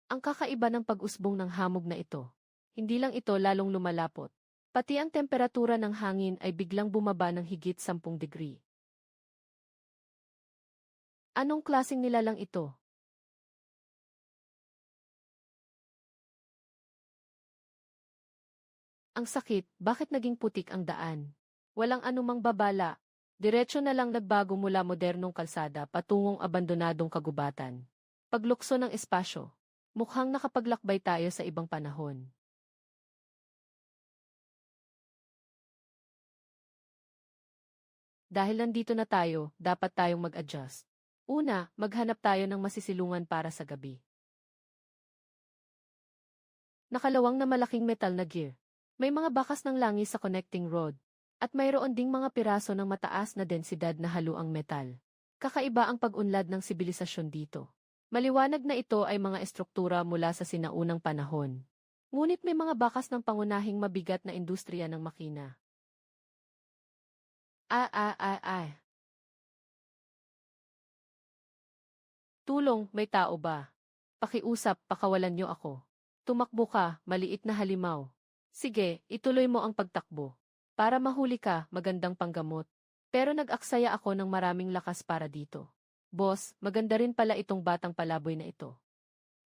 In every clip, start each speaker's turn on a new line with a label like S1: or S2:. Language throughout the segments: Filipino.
S1: Ang kakaiba ng pag-usbong ng hamog na ito. Hindi lang ito lalong lumalapot. Pati ang temperatura ng hangin ay biglang bumaba ng higit 10 degree. Anong klaseng nilalang ito? Ang sakit, bakit naging putik ang daan? Walang anumang babala. Diretso na lang nagbago mula modernong kalsada patungong abandonadong kagubatan. Paglukso ng espasyo. Mukhang nakapaglakbay tayo sa ibang panahon. Dahil nandito na tayo, dapat tayong mag-adjust. Una, maghanap tayo ng masisilungan para sa gabi. Nakalawang na malaking metal na gear. May mga bakas ng langis sa connecting rod. At mayroon ding mga piraso ng mataas na densidad na haluang metal. Kakaiba ang pag-unlad ng sibilisasyon dito. Maliwanag na ito ay mga estruktura mula sa sinaunang panahon. Ngunit may mga bakas ng pangunahing mabigat na industriya ng makina. Tulong, may tao ba? Pakiusap, pakawalan niyo ako. Tumakbo ka, maliit na halimaw. Sige, ituloy mo ang pagtakbo. Para mahuli ka, magandang panggamot. Pero nag-aksaya ako ng maraming lakas para dito. Boss, maganda rin pala itong batang palaboy na ito.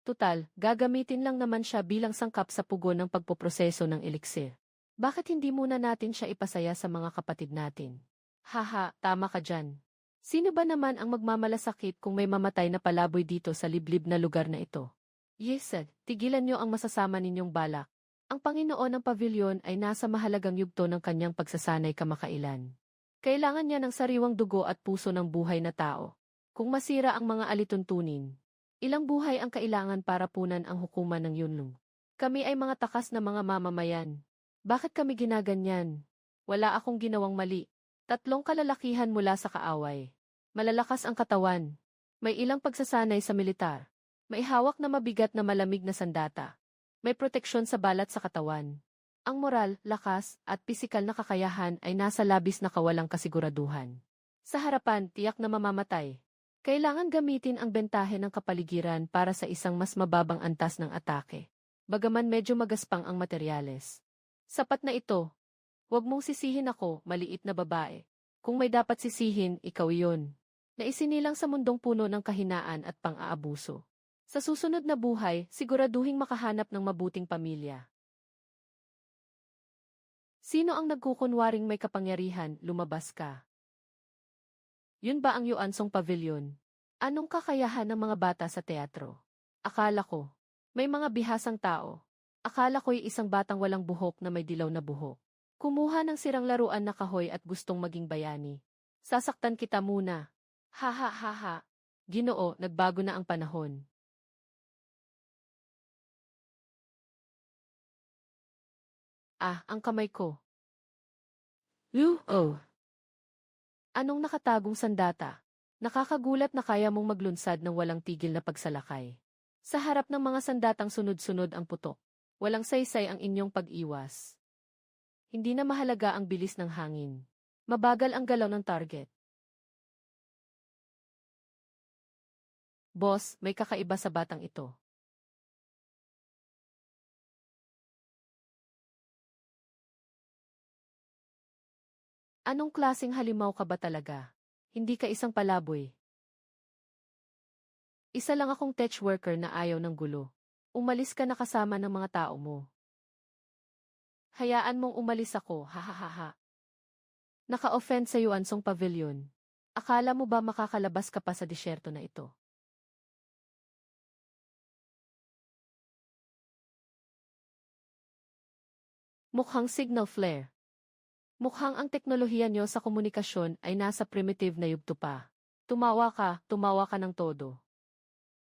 S1: Tutal, gagamitin lang naman siya bilang sangkap sa pugon ng pagpoproseso ng elixir. Bakit hindi muna natin siya ipasaya sa mga kapatid natin? Haha, tama ka dyan. Sino ba naman ang magmamalasakit kung may mamatay na palaboy dito sa liblib na lugar na ito? Yes, tigilan niyo ang masasama ninyong balak. Ang Panginoon ng Pavilion ay nasa mahalagang yugto ng kanyang pagsasanay kamakailan. Kailangan niya ng sariwang dugo at puso ng buhay na tao. Kung masira ang mga alituntunin, ilang buhay ang kailangan para punan ang hukuman ng Yunlong. Kami ay mga takas na mga mamamayan. Bakit kami ginaganyan? Wala akong ginawang mali. 3 kalalakihan mula sa kaaway. Malalakas ang katawan. May ilang pagsasanay sa militar. May hawak na mabigat na malamig na sandata. May proteksyon sa balat sa katawan. Ang moral, lakas, at pisikal na kakayahan ay nasa labis na kawalang kasiguraduhan. Sa harapan, tiyak na mamamatay. Kailangan gamitin ang bentahe ng kapaligiran para sa isang mas mababang antas ng atake. Bagaman medyo magaspang ang materyales. Sapat na ito. Huwag mong sisihin ako, maliit na babae. Kung may dapat sisihin, ikaw iyon. Na isinilang sa mundong puno ng kahinaan at pang-aabuso. Sa susunod na buhay, siguraduhing makahanap ng mabuting pamilya. Sino ang nagkukunwaring may kapangyarihan, lumabas ka? Yun ba ang Yuansong Pavilion? Anong kakayahan ng mga bata sa teatro? Akala ko, may mga bihasang tao. Akala ko'y isang batang walang buhok na may dilaw na buhok. Kumuha ng sirang laruan na kahoy at gustong maging bayani. Sasaktan kita muna. Ha ha ha ha. Ginoo, nagbago na ang panahon. Ang kamay ko. Anong nakatagong sandata? Nakakagulat na kaya mong maglunsad ng walang tigil na pagsalakay. Sa harap ng mga sandatang sunod-sunod ang putok. Walang saysay ang inyong pag-iwas. Hindi na mahalaga ang bilis ng hangin. Mabagal ang galaw ng target. Boss, may kakaiba sa batang ito. Anong klaseng halimaw ka ba talaga? Hindi ka isang palaboy. Isa lang akong tech worker na ayaw ng gulo. Umalis ka na kasama ng mga tao mo. Hayaan mong umalis ako, hahaha. Naka-offend sa Yuansong Pavilion. Akala mo ba makakalabas ka pa sa disyerto na ito? Mukhang signal flare. Mukhang ang teknolohiya nyo sa komunikasyon ay nasa primitive na yugto pa. Tumawa ka ng todo.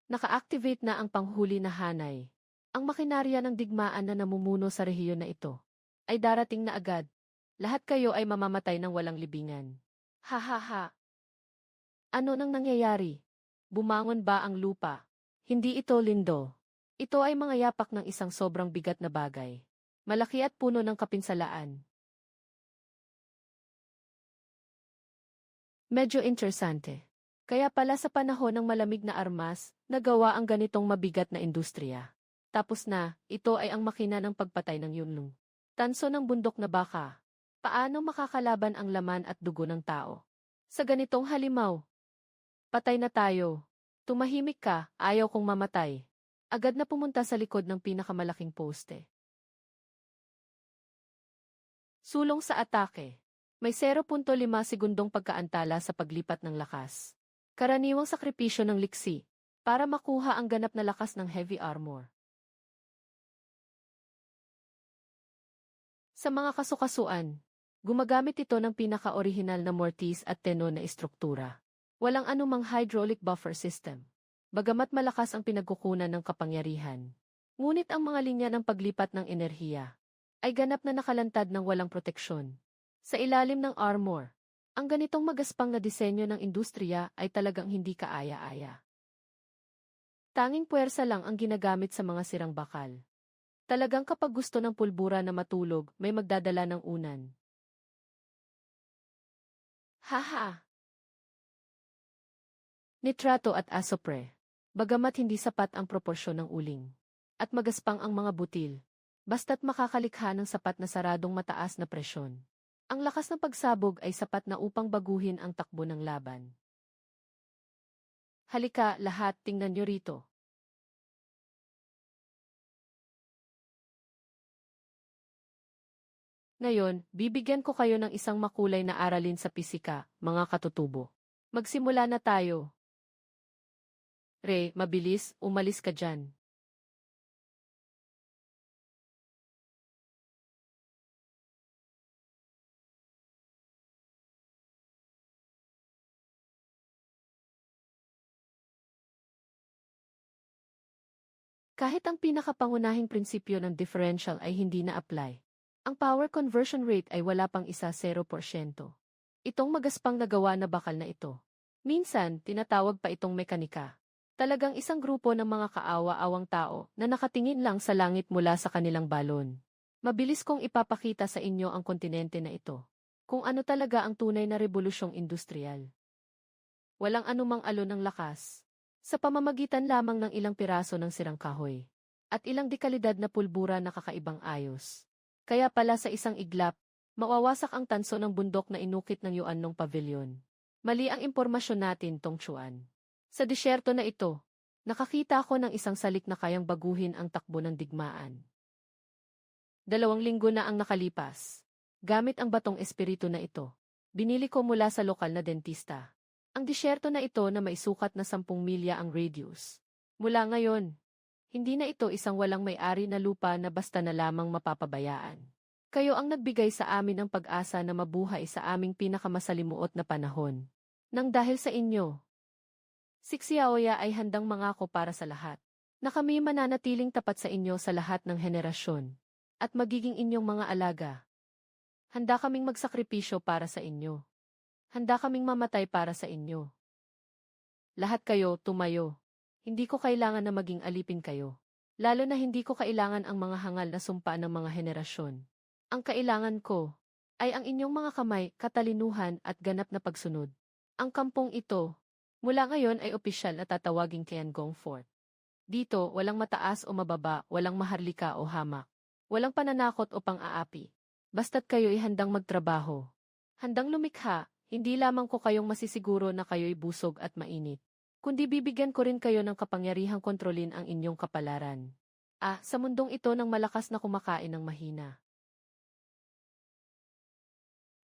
S1: Naka-activate na ang panghuli na hanay. Ang makinarya ng digmaan na namumuno sa rehiyon na ito ay darating na agad. Lahat kayo ay mamamatay ng walang libingan. Ha ha ha. Ano nang nangyayari? Bumangon ba ang lupa? Hindi ito lindo. Ito ay mga yapak ng isang sobrang bigat na bagay. Malaki at puno ng kapinsalaan. Medyo interesante. Kaya pala sa panahon ng malamig na armas, nagawa ang ganitong mabigat na industriya. Tapos na, ito ay ang makina ng pagpatay ng yunlong. Tanso ng bundok na baka. Paano makakalaban ang laman at dugo ng tao? Sa ganitong halimaw, patay na tayo. Tumahimik ka, ayaw kong mamatay. Agad na pumunta sa likod ng pinakamalaking poste. Sulong sa atake. May 0.5 segundong pagkaantala sa paglipat ng lakas. Karaniwang sakripisyo ng liksi para makuha ang ganap na lakas ng heavy armor. Sa mga kasukasuan, gumagamit ito ng pinaka-orihinal na mortise at tenon na istruktura. Walang anumang hydraulic buffer system. Bagamat malakas ang pinagkukunan ng kapangyarihan. Ngunit ang mga linya ng paglipat ng enerhiya ay ganap na nakalantad ng walang proteksyon. Sa ilalim ng armor, ang ganitong magaspang na disenyo ng industriya ay talagang hindi kaaya-aya. Tanging puwersa lang ang ginagamit sa mga sirang bakal. Talagang kapag gusto ng pulbura na matulog, may magdadala ng unan. Haha! Nitrato at asopre. Bagamat hindi sapat ang proporsyon ng uling. At magaspang ang mga butil. Basta't makakalikha ng sapat na saradong mataas na presyon. Ang lakas ng pagsabog ay sapat na upang baguhin ang takbo ng laban. Halika, lahat, tingnan nyo rito. Ngayon, bibigyan ko kayo ng isang makulay na aralin sa pisika, mga katutubo. Magsimula na tayo. Re, mabilis, umalis ka dyan. Kahit ang pinakapangunahing prinsipyo ng differential ay hindi na-apply. Ang power conversion rate ay wala pang 0%. Itong magaspang nagawa na bakal na ito. Minsan, tinatawag pa itong mekanika. Talagang isang grupo ng mga kaawa-awang tao na nakatingin lang sa langit mula sa kanilang balon. Mabilis kong ipapakita sa inyo ang kontinente na ito. Kung ano talaga ang tunay na rebolusyong industrial. Walang anumang alon ng lakas. Sa pamamagitan lamang ng ilang piraso ng sirang kahoy. At ilang dekalidad na pulbura na kakaibang ayos. Kaya pala sa isang iglap, mawawasak ang tanso ng bundok na inukit ng Yuan Pavilion. Mali ang impormasyon natin, Tong Chuan. Sa disyerto na ito, nakakita ako ng isang salik na kayang baguhin ang takbo ng digmaan. 2 linggo na ang nakalipas. Gamit ang batong espiritu na ito, binili ko mula sa lokal na dentista. Ang disyerto na ito na may sukat na 10 milya ang radius. Mula ngayon, hindi na ito isang walang may-ari na lupa na basta na lamang mapapabayaan. Kayo ang nagbigay sa amin ng pag-asa na mabuhay sa aming pinakamasalimuot na panahon. Nang dahil sa inyo, si Xiaoya ay handang mangako para sa lahat, na kami mananatiling tapat sa inyo sa lahat ng henerasyon, at magiging inyong mga alaga. Handa kaming magsakripisyo para sa inyo. Handa kaming mamatay para sa inyo. Lahat kayo, tumayo. Hindi ko kailangan na maging alipin kayo. Lalo na hindi ko kailangan ang mga hangal na sumpa ng mga henerasyon. Ang kailangan ko ay ang inyong mga kamay, katalinuhan at ganap na pagsunod. Ang kampong ito, mula ngayon ay opisyal na tatawaging Tiangong Fort. Dito, walang mataas o mababa, walang maharlika o hamak. Walang pananakot o pang-aapi. Basta't kayo'y handang magtrabaho. Handang lumikha. Hindi lamang ko kayong masisiguro na kayo'y busog at mainit, kundi bibigyan ko rin kayo ng kapangyarihang kontrolin ang inyong kapalaran. Sa mundong ito ng malakas na kumakain ng mahina.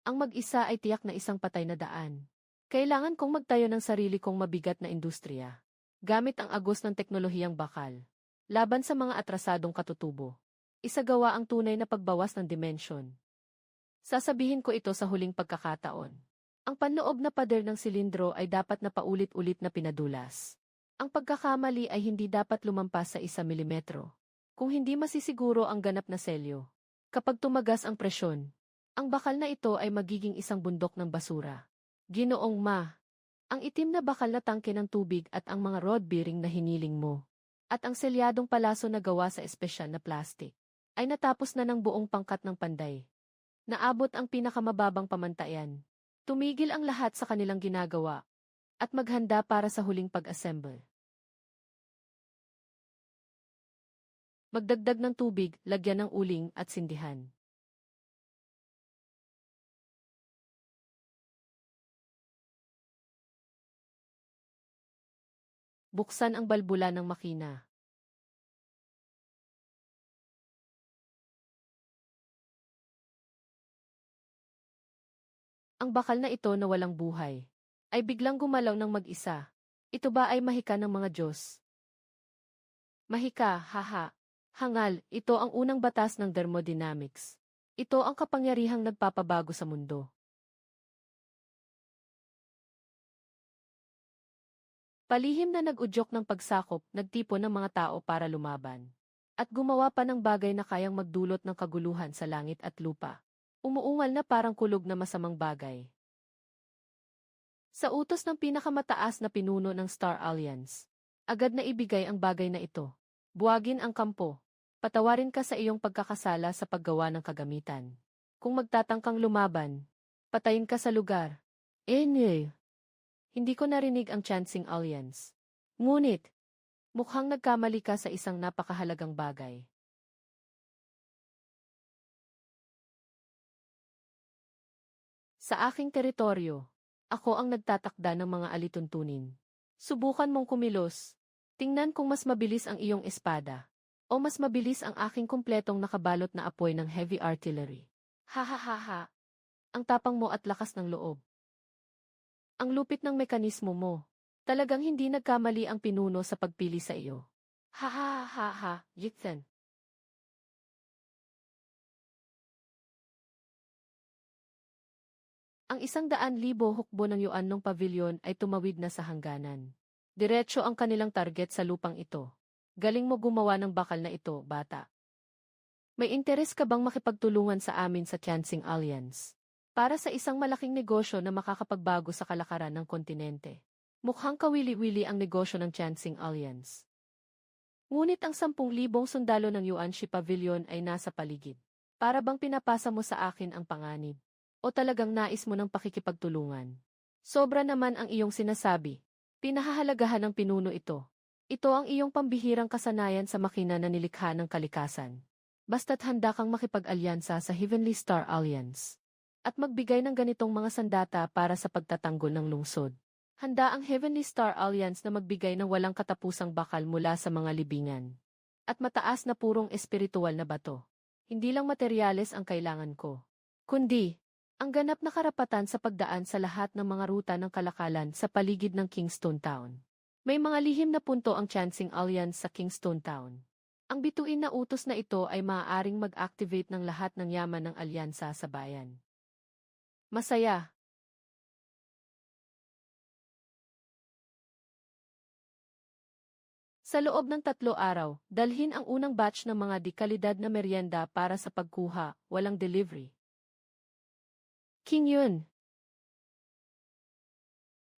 S1: Ang mag-isa ay tiyak na isang patay na daan. Kailangan kong magtayo ng sarili kong mabigat na industriya. Gamit ang agos ng teknolohiyang bakal. Laban sa mga atrasadong katutubo. Isagawa ang tunay na pagbawas ng dimensyon. Sasabihin ko ito sa huling pagkakataon. Ang panloob na pader ng silindro ay dapat na paulit-ulit na pinadulas. Ang pagkakamali ay hindi dapat lumampas sa 1 milimetro. Kung hindi masisiguro ang ganap na selyo. Kapag tumagas ang presyon, ang bakal na ito ay magiging isang bundok ng basura. Ginoong Ma, ang itim na bakal na tangke ng tubig at ang mga rod bearing na hiniling mo, at ang selyadong palaso na gawa sa espesyal na plastik, ay natapos na ng buong pangkat ng panday. Naabot ang pinakamababang pamantayan. Tumigil ang lahat sa kanilang ginagawa. at maghanda para sa huling pag-assemble. Magdagdag ng tubig, lagyan ng uling at sindihan. Buksan ang balbula ng makina. Ang bakal na ito na walang buhay ay biglang gumalaw ng mag-isa. Ito ba ay mahika ng mga Diyos? Mahika, haha. Hangal, ito ang unang batas ng thermodynamics. Ito ang kapangyarihang nagpapabago sa mundo. Palihim na nag-udyok ng pagsakop, nagtipon ng mga tao para lumaban. At gumawa pa ng bagay na kayang magdulot ng kaguluhan sa langit at lupa. Umuungal na parang kulog na masamang bagay. Sa utos ng pinakamataas na pinuno ng Star Alliance, agad na ibigay ang bagay na ito. Buwagin ang kampo. Patawarin ka sa iyong pagkakasala sa paggawa ng kagamitan. Kung magtatangkang lumaban, patayin ka sa lugar. Hindi ko narinig ang Chancing Alliance. Ngunit, mukhang nagkamali ka sa isang napakahalagang bagay. Sa aking teritoryo, ako ang nagtatakda ng mga alituntunin. Subukan mong kumilos. Tingnan kung mas mabilis ang iyong espada. O mas mabilis ang aking kumpletong nakabalot na apoy ng heavy artillery. Ha. Ang tapang mo at lakas ng loob. Ang lupit ng mekanismo mo. Talagang hindi nagkamali ang pinuno sa pagpili sa iyo. Ha, Yithen. Ang 100,000 hukbo ng yuan ng pavilyon ay tumawid na sa hangganan. Diretso ang kanilang target sa lupang ito. Galing mo gumawa ng bakal na ito, bata. May interes ka bang makipagtulungan sa amin sa Chancing Alliance? Para sa isang malaking negosyo na makakapagbago sa kalakaran ng kontinente. Mukhang kawili-wili ang negosyo ng Chancing Alliance. Ngunit ang 10,000 sundalo ng Yuan Shi Pavilion ay nasa paligid. Para bang pinapasa mo sa akin ang panganib? O talagang nais mo ng pakikipagtulungan? Sobra naman ang iyong sinasabi. Pinahahalagahan ng pinuno ito. Ito ang iyong pambihirang kasanayan sa makina na nilikha ng kalikasan. Basta't handa kang makipag-alyansa sa Heavenly Star Alliance. At magbigay ng ganitong mga sandata para sa pagtatanggol ng lungsod. Handa ang Heavenly Star Alliance na magbigay ng walang katapusang bakal mula sa mga libingan. At mataas na purong espiritual na bato. Hindi lang materyales ang kailangan ko. Kundi, ang ganap na karapatan sa pagdaan sa lahat ng mga ruta ng kalakalan sa paligid ng Kingston Town. May mga lihim na punto ang Chancing Alliance sa Kingston Town. Ang bituin na utos na ito ay maaaring mag-activate ng lahat ng yaman ng alyansa sa bayan. Masaya. Sa loob ng 3 araw, dalhin ang unang batch ng mga dekalidad na merienda para sa pagkuha, walang delivery. King Yun.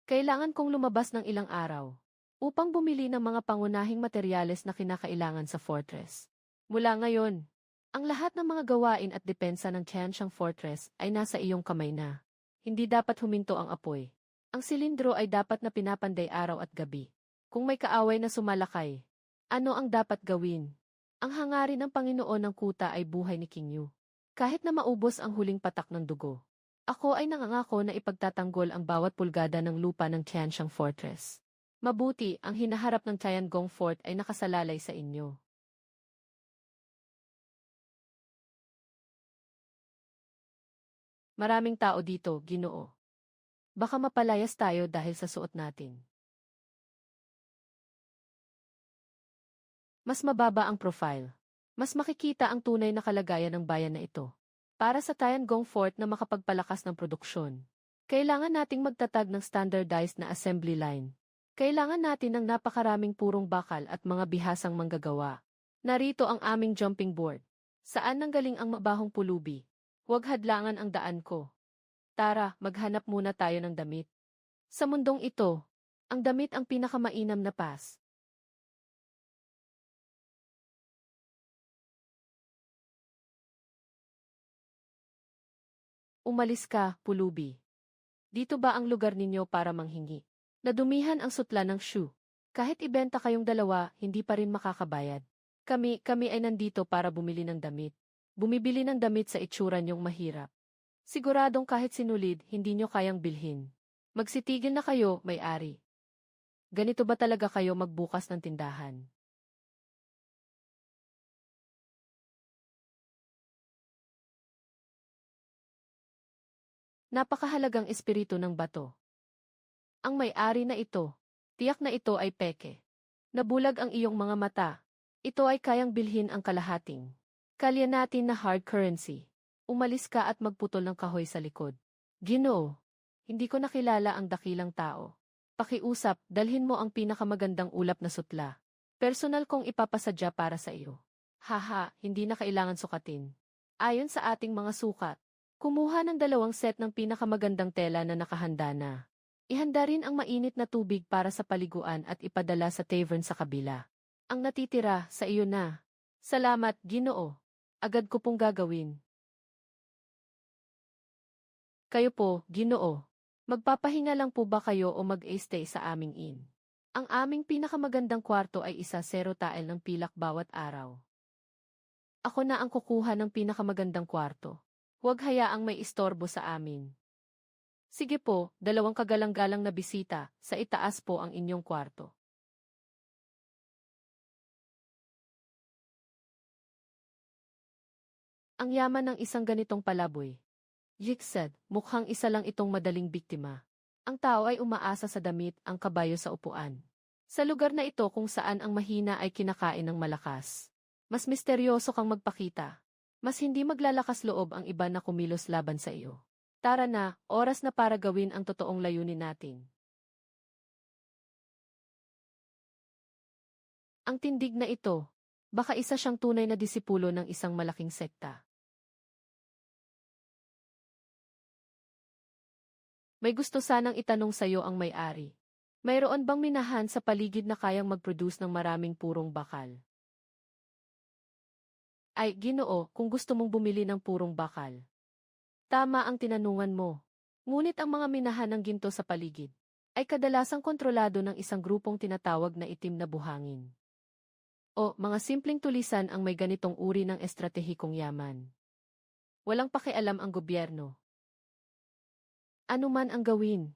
S1: Kailangan kong lumabas ng ilang araw upang bumili ng mga pangunahing materyales na kinakailangan sa fortress. Mula ngayon, ang lahat ng mga gawain at depensa ng Tianshang Fortress ay nasa iyong kamay na. Hindi dapat huminto ang apoy. Ang silindro ay dapat na pinapanday araw at gabi. Kung may kaaway na sumalakay, ano ang dapat gawin? Ang hangarin ng Panginoon ng Kuta ay buhay ni King Yu. Kahit na maubos ang huling patak ng dugo, ako ay nangangako na ipagtatanggol ang bawat pulgada ng lupa ng Tianshang Fortress. Mabuti, ang hinaharap ng Tiangong Fort ay nakasalalay sa inyo. Maraming tao dito, Ginoo. Baka mapalayas tayo dahil sa suot natin. Mas mababa ang profile. Mas makikita ang tunay na kalagayan ng bayan na ito. Para sa Tiangong Fort na makapagpalakas ng produksyon, kailangan nating magtatag ng standardized na assembly line. Kailangan natin ng napakaraming purong bakal at mga bihasang manggagawa. Narito ang aming jumping board. Saan nanggaling ang mabahong pulubi? Huwag hadlangan ang daan ko. Tara, maghanap muna tayo ng damit. Sa mundong ito, ang damit ang pinakamainam na pas. Umalis ka, pulubi. Dito ba ang lugar ninyo para manghingi? Nadumihan ang sutla ng shoe. Kahit ibenta kayong dalawa, hindi pa rin makakabayad. Kami ay nandito para bumili ng damit. Bumibili ng damit sa itsura niyong mahirap. Siguradong kahit sinulid, hindi niyo kayang bilhin. Magsitigil na kayo, may-ari. Ganito ba talaga kayo magbukas ng tindahan? Napakahalagang espiritu ng bato. Ang may-ari na ito, tiyak na ito ay peke. Nabulag ang iyong mga mata. Ito ay kayang bilhin ang kalahating kalya natin na hard currency. Umalis ka at magputol ng kahoy sa likod. Ginoo, hindi ko nakilala ang dakilang tao. Pakiusap, dalhin mo ang pinakamagandang ulap na sutla. Personal kong ipapasadya para sa iyo. Haha, hindi na kailangan sukatin. Ayon sa ating mga sukat, kumuha ng 2 set ng pinakamagandang tela na nakahanda na. Ihanda rin ang mainit na tubig para sa paliguan at ipadala sa tavern sa kabila. Ang natitira, sa iyo na. Salamat, Ginoo. Agad ko pong gagawin. Kayo po, Ginoo. Magpapahinga lang po ba kayo o mag-stay sa aming inn? Ang aming pinakamagandang kwarto ay 1-0 tael ng pilak bawat araw. Ako na ang kukuha ng pinakamagandang kwarto. Huwag hayaang may istorbo sa amin. Sige po, 2 kagalang-galang na bisita, sa itaas po ang inyong kwarto. Ang yaman ng isang ganitong palaboy. Yik said, mukhang isa lang itong madaling biktima. Ang tao ay umaasa sa damit, ang kabayo sa upuan. Sa lugar na ito kung saan ang mahina ay kinakain ng malakas. Mas misteryoso kang magpakita. Mas hindi maglalakas loob ang iba na kumilos laban sa iyo. Tara na, oras na para gawin ang totoong layunin natin. Ang tindig na ito, baka isa siyang tunay na disipulo ng isang malaking sekta. May gusto sanang itanong sa iyo ang may-ari. Mayroon bang minahan sa paligid na kayang mag-produce ng maraming purong bakal? Ay, Ginoo, kung gusto mong bumili ng purong bakal. Tama ang tinanungan mo. Ngunit ang mga minahan ng ginto sa paligid ay kadalasang kontrolado ng isang grupong tinatawag na itim na buhangin. O, mga simpleng tulisan ang may ganitong uri ng estratehikong yaman. Walang pakialam ang gobyerno. Ano man ang gawin.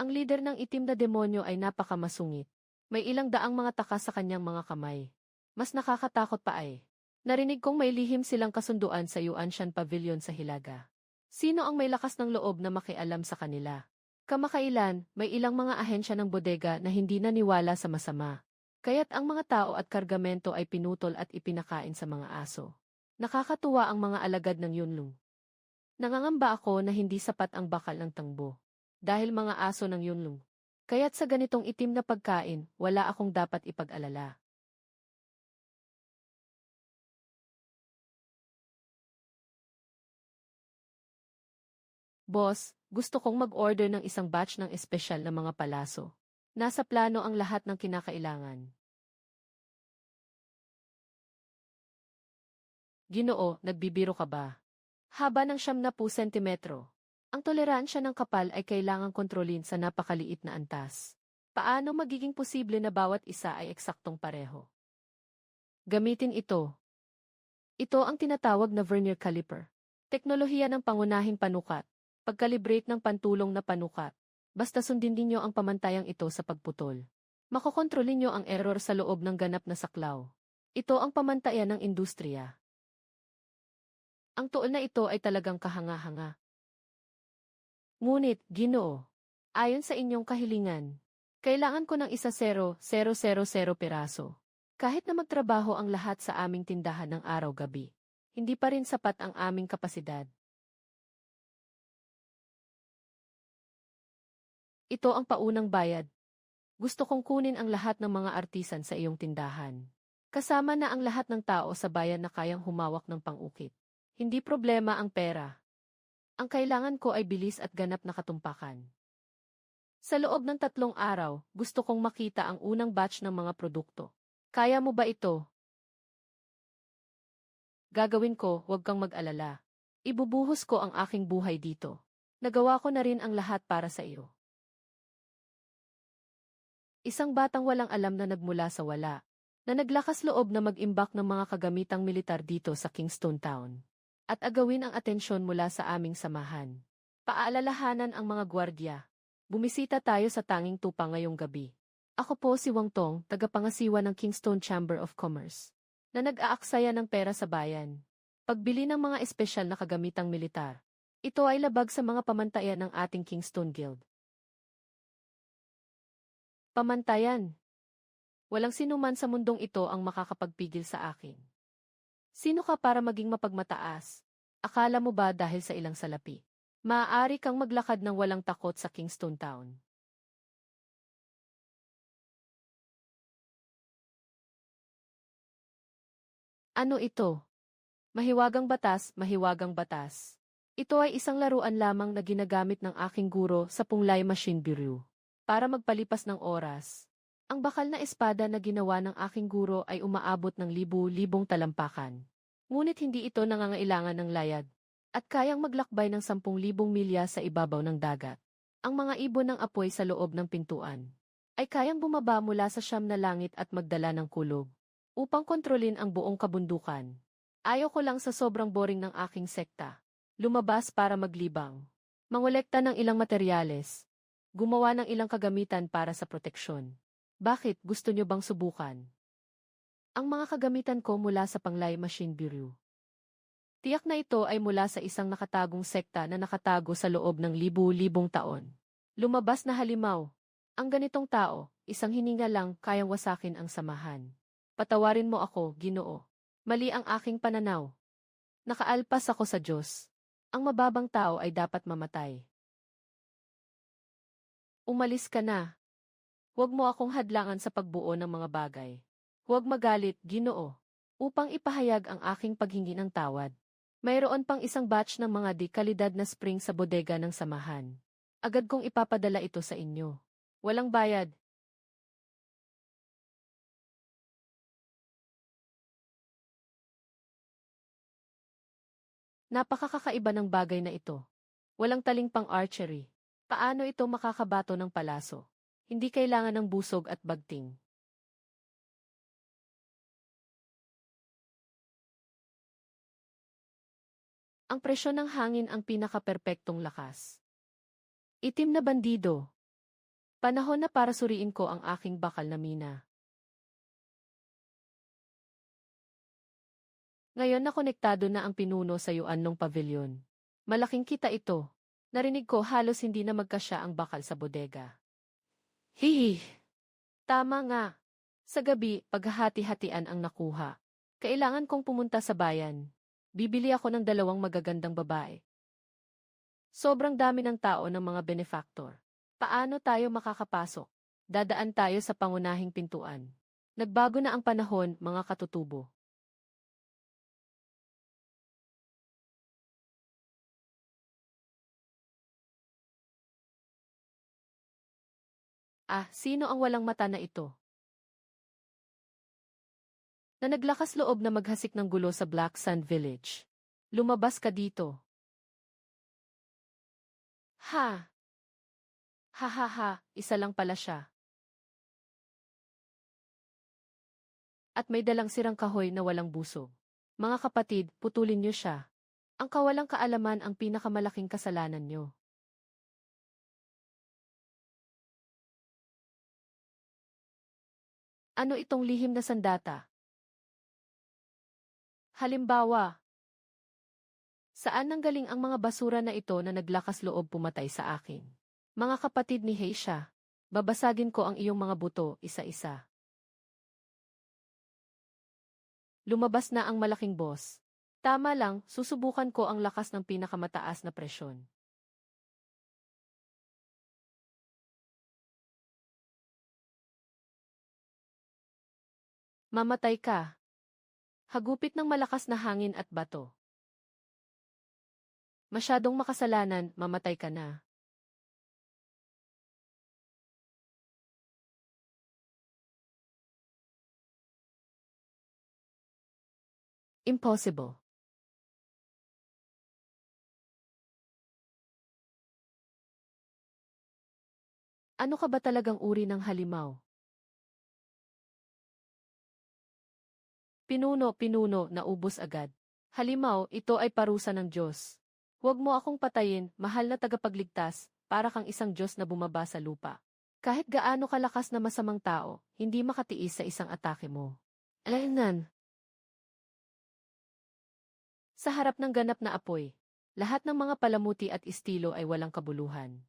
S1: Ang lider ng itim na demonyo ay napakamasungit. May ilang daang mga takas sa kanyang mga kamay. Mas nakakatakot pa ay. Narinig kong may lihim silang kasunduan sa Yuanshan Pavilion sa Hilaga. Sino ang may lakas ng loob na makialam sa kanila? Kamakailan, may ilang mga ahensya ng bodega na hindi naniwala sa masama. Kaya't ang mga tao at kargamento ay pinutol at ipinakain sa mga aso. Nakakatuwa ang mga alagad ng Yunlong. Nangangamba ako na hindi sapat ang bakal ng tangbo. Dahil mga aso ng Yunlong. Kaya't sa ganitong itim na pagkain, wala akong dapat ipag-alala. Boss, gusto kong mag-order ng isang batch ng espesyal na mga palaso. Nasa plano ang lahat ng kinakailangan. Ginoo, nagbibiro ka ba? Haba ng 70 sentimetro. Ang toleransya ng kapal ay kailangang kontrolin sa napakaliit na antas. Paano magiging posible na bawat isa ay eksaktong pareho? Gamitin ito. Ito ang tinatawag na vernier caliper. Teknolohiya ng pangunahing panukat. Pagkalibrate ng pantulong na panukat. Basta sundin ninyo ang pamantayang ito sa pagputol. Makokontrolin nyo ang error sa loob ng ganap na saklaw. Ito ang pamantayan ng industriya. Ang tuol na ito ay talagang kahanga-hanga. Ngunit, Ginoo, ayon sa inyong kahilingan, kailangan ko ng 1,000,000 piraso. Kahit na magtrabaho ang lahat sa aming tindahan ng araw-gabi, hindi pa rin sapat ang aming kapasidad. Ito ang paunang bayad. Gusto kong kunin ang lahat ng mga artisan sa iyong tindahan. Kasama na ang lahat ng tao sa bayan na kayang humawak ng pang-ukit. Hindi problema ang pera. Ang kailangan ko ay bilis at ganap na katumpakan. Sa loob ng 3 araw, gusto kong makita ang unang batch ng mga produkto. Kaya mo ba ito? Gagawin ko, huwag kang mag-alala. Ibubuhos ko ang aking buhay dito. Nagawa ko na rin ang lahat para sa iyo. Isang batang walang alam na nagmula sa wala, na naglakas loob na mag-imbak ng mga kagamitang militar dito sa Kingston Town. At agawin ang atensyon mula sa aming samahan. Paalalahanan ang mga gwardya. Bumisita tayo sa tanging tupa ngayong gabi. Ako po si Wang Tong, tagapangasiwa ng Kingston Chamber of Commerce, na nag-aaksaya ng pera sa bayan. Pagbili ng mga espesyal na kagamitang militar. Ito ay labag sa mga pamantayan ng ating Kingston Guild. Pamantayan. Walang sinuman sa mundong ito ang makakapagpigil sa akin. Sino ka para maging mapagmataas? Akala mo ba dahil sa ilang salapi? Maaari kang maglakad ng walang takot sa Kingston Town. Ano ito? Mahiwagang batas, mahiwagang batas. Ito ay isang laruan lamang na ginagamit ng aking guro sa Punglay Machine Bureau para magpalipas ng oras. Ang bakal na espada na ginawa ng aking guro ay umaabot ng libu-libong talampakan. Ngunit hindi ito nangangailangan ng layad at kayang maglakbay ng 10,000 milya sa ibabaw ng dagat. Ang mga ibon ng apoy sa loob ng pintuan ay kayang bumaba mula sa siyam na langit at magdala ng kulog upang kontrolin ang buong kabundukan. Ayaw ko lang sa sobrang boring ng aking sekta. Lumabas para maglibang. Mangolekta ng ilang materyales. Gumawa ng ilang kagamitan para sa proteksyon. Bakit gusto nyo bang subukan? Ang mga kagamitan ko mula sa Punglay Machine Bureau. Tiyak na ito ay mula sa isang nakatagong sekta na nakatago sa loob ng libu-libong taon. Lumabas na halimaw. Ang ganitong tao, isang hininga lang kayang wasakin ang samahan. Patawarin mo ako, Ginoo. Mali ang aking pananaw. Nakaalpas ako sa Diyos. Ang mababang tao ay dapat mamatay. Umalis ka na. Huwag mo akong hadlangan sa pagbuo ng mga bagay. Huwag magalit, Ginoo, upang ipahayag ang aking paghingi ng tawad. Mayroon pang isang batch ng mga di-kalidad na spring sa bodega ng samahan. Agad kong ipapadala ito sa inyo. Walang bayad. Napakakakaiba ng bagay na ito. Walang taling pang archery. Paano ito makakabato ng palaso? Hindi kailangan ng busog at bagting. Ang presyon ng hangin ang pinaka-perpektong lakas. Itim na bandido. Panahon na para suriin ko ang aking bakal na mina. Ngayon na konektado na ang pinuno sa yuan ng pavilion. Malaking kita ito. Narinig ko halos hindi na magkasya ang bakal sa bodega. Hihi! Tama nga. Sa gabi, paghahati-hatian ang nakuha. Kailangan kong pumunta sa bayan. Bibili ako ng 2 magagandang babae. Sobrang dami ng tao ng mga benefactor. Paano tayo makakapasok? Dadaan tayo sa pangunahing pintuan. Nagbago na ang panahon, mga katutubo. Sino ang walang mata na ito? Na naglakas loob na maghasik ng gulo sa Black Sand Village. Lumabas ka dito. Ha! Ha ha ha, isa lang pala siya. At may dalang sirang kahoy na walang busog. Mga kapatid, putulin niyo siya. Ang kawalang kaalaman ang pinakamalaking kasalanan niyo. Ano itong lihim na sandata? Halimbawa, saan nanggaling ang mga basura na ito na naglakas loob pumatay sa akin? Mga kapatid ni Heisha, babasagin ko ang iyong mga buto isa-isa. Lumabas na ang malaking boss. Tama lang, susubukan ko ang lakas ng pinakamataas na presyon. Mamatay ka. Hagupit ng malakas na hangin at bato. Masyadong makasalanan, mamatay ka na. Impossible. Ano ka ba talagang uri ng halimaw? Pinuno, naubos agad. Halimaw, ito ay parusa ng Diyos. Huwag mo akong patayin, mahal na tagapagligtas, para kang isang Diyos na bumaba sa lupa. Kahit gaano kalakas na masamang tao, hindi makatiis sa isang atake mo. Alaynan. Sa harap ng ganap na apoy, lahat ng mga palamuti at estilo ay walang kabuluhan.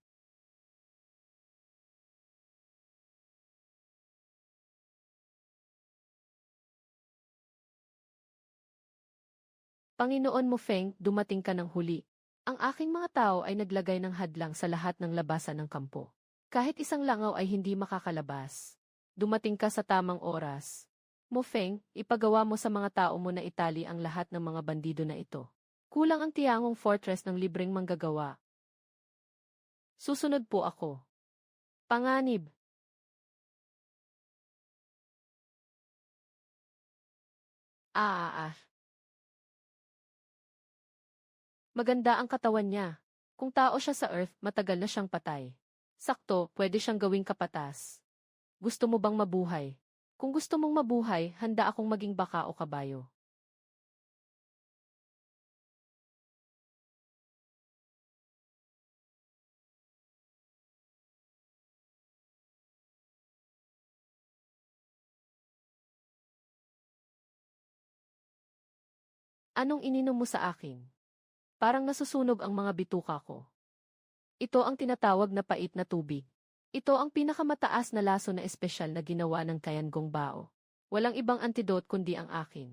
S1: Panginoon mo Feng, dumating ka ng huli. Ang aking mga tao ay naglagay ng hadlang sa lahat ng labasan ng kampo. Kahit isang langaw ay hindi makakalabas. Dumating ka sa tamang oras. Mo Feng, ipagawa mo sa mga tao mo na itali ang lahat ng mga bandido na ito. Kulang ang tiyangong fortress ng libreng manggagawa. Susunod po ako. Panganib. Ah. Maganda ang katawan niya. Kung tao siya sa Earth, matagal na siyang patay. Sakto, pwede siyang gawing kapatas. Gusto mo bang mabuhay? Kung gusto mong mabuhay, handa akong maging baka o kabayo. Anong ininom mo sa akin? Parang nasusunog ang mga bituka ko. Ito ang tinatawag na pait na tubig. Ito ang pinakamataas na laso na espesyal na ginawa ng Tiangong Bao. Walang ibang antidote kundi ang akin.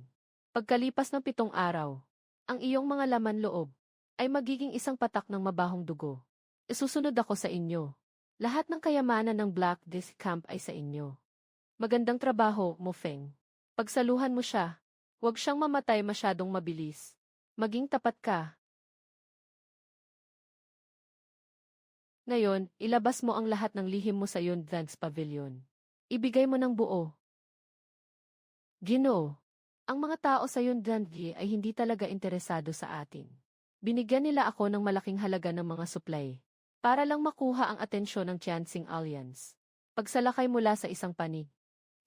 S1: Pagkalipas ng 7 araw, ang iyong mga laman loob ay magiging isang patak ng mabahong dugo. Isusunod ako sa inyo. Lahat ng kayamanan ng Black Disc Camp ay sa inyo. Magandang trabaho, Mo Feng. Pagsaluhan mo siya. Huwag siyang mamatay masyadong mabilis. Maging tapat ka. Ngayon, ilabas mo ang lahat ng lihim mo sa Yundan's Pavilion. Ibigay mo ng buo. Ginoo. Ang mga tao sa Yundangi ay hindi talaga interesado sa atin. Binigyan nila ako ng malaking halaga ng mga supply. Para lang makuha ang atensyon ng Tianqing Alliance. Pagsalakay mula sa isang panig.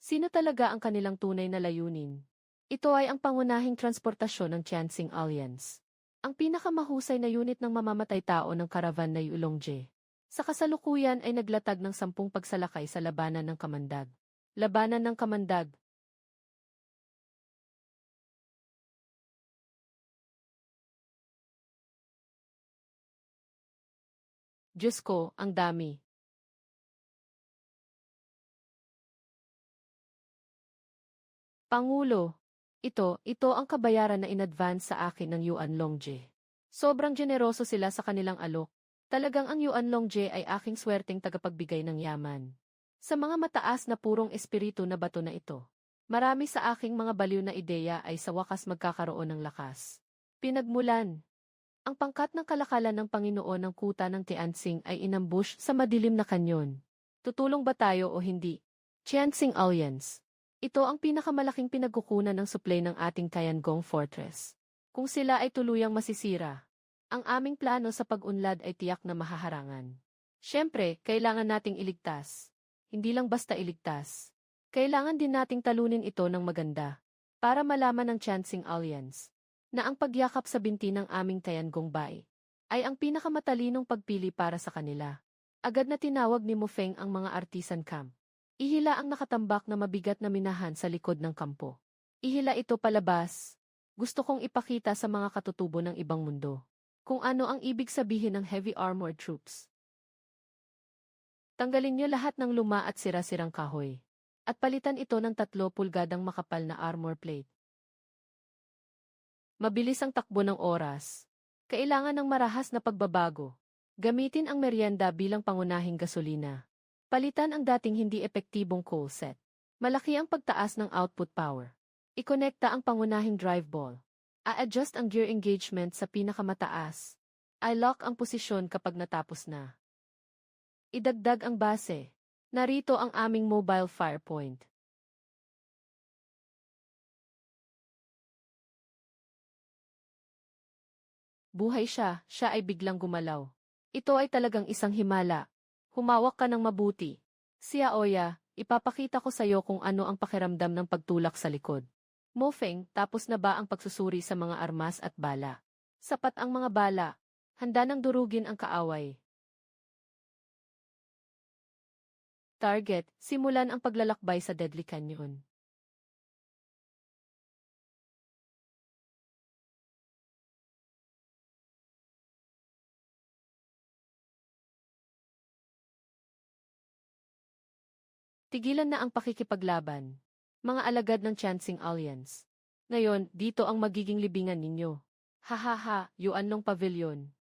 S1: Sino talaga ang kanilang tunay na layunin? Ito ay ang pangunahing transportasyon ng Tianqing Alliance. Ang pinakamahusay na unit ng mamamatay tao ng karavan na Yulongje. Sa kasalukuyan ay naglatag ng 10 pagsalakay sa labanan ng Kamandag. Labanan ng Kamandag. Diyos ko, ang dami. Pangulo, ito ang kabayaran na in-advance sa akin ng Yuan Longje. Sobrang generoso sila sa kanilang alok. Talagang ang Yuan Longje ay aking swerteng tagapagbigay ng yaman. Sa mga mataas na purong espiritu na bato na ito, marami sa aking mga baliw na ideya ay sa wakas magkakaroon ng lakas. Pinagmulan. Ang pangkat ng kalakalan ng Panginoon ng kuta ng Tianqing ay inambush sa madilim na kanyon. Tutulong ba tayo o hindi? Tianqing Alliance. Ito ang pinakamalaking pinagkukunan ng supply ng ating Tiangong Fortress. Kung sila ay tuluyang masisira, ang aming plano sa pag-unlad ay tiyak na mahaharangan. Siyempre, kailangan nating iligtas. Hindi lang basta iligtas. Kailangan din nating talunin ito ng maganda para malaman ng Tianqing Alliance na ang pagyakap sa binti ng aming Tiangong Bai ay ang pinakamatalinong pagpili para sa kanila. Agad na tinawag ni Mo Feng ang mga artisan camp. Ihila ang nakatambak na mabigat na minahan sa likod ng kampo. Ihila ito palabas. Gusto kong ipakita sa mga katutubo ng ibang mundo kung ano ang ibig sabihin ng heavy armored troops. Tanggalin niyo lahat ng luma at sira-sirang kahoy at palitan ito ng 3 pulgadang makapal na armor plate. Mabilis ang takbo ng oras. Kailangan ng marahas na pagbabago. Gamitin ang merienda bilang pangunahing gasolina. Palitan ang dating hindi epektibong coal set. Malaki ang pagtaas ng output power. Ikonekta ang pangunahing drive ball. A-adjust ang gear engagement sa pinakamataas. I-lock ang posisyon kapag natapos na. Idagdag ang base. Narito ang aming mobile fire point. Buhay siya ay biglang gumalaw. Ito ay talagang isang himala. Humawak ka ng mabuti. Sia Oya, ipapakita ko sa iyo kung ano ang pakiramdam ng pagtulak sa likod. Mo Feng, tapos na ba ang pagsusuri sa mga armas at bala? Sapat ang mga bala. Handa nang durugin ang kaaway. Target, simulan ang paglalakbay sa Deadly Canyon. Tigilan na ang pakikipaglaban. Mga alagad ng Chansing Alliance. Ngayon, dito ang magiging libingan ninyo. Hahaha, Yuanlong Pavilion.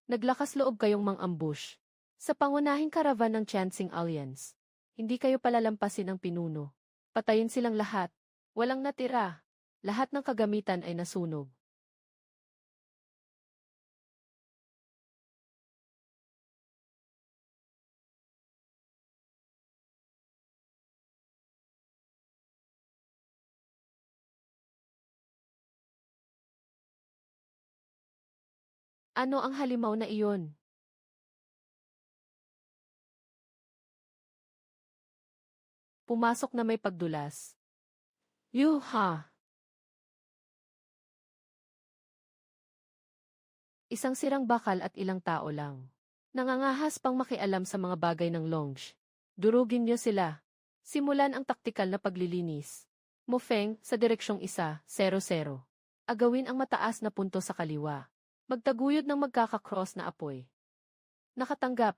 S1: Naglakas loob kayong mang-ambush. Sa pangunahing karavan ng Chansing Alliance. Hindi kayo palalampasin ang pinuno. Patayin silang lahat. Walang natira. Lahat ng kagamitan ay nasunog. Ano ang halimaw na iyon? Pumasok na may pagdulas. Yuha! Isang sirang bakal at ilang tao lang. Nangangahas pang makialam sa mga bagay ng lounge. Durugin niyo sila. Simulan ang taktikal na paglilinis. Mo Feng, sa direksyong 1-0-0. Agawin ang mataas na punto sa kaliwa. Magtaguyod ng magkakakross na apoy. Nakatanggap,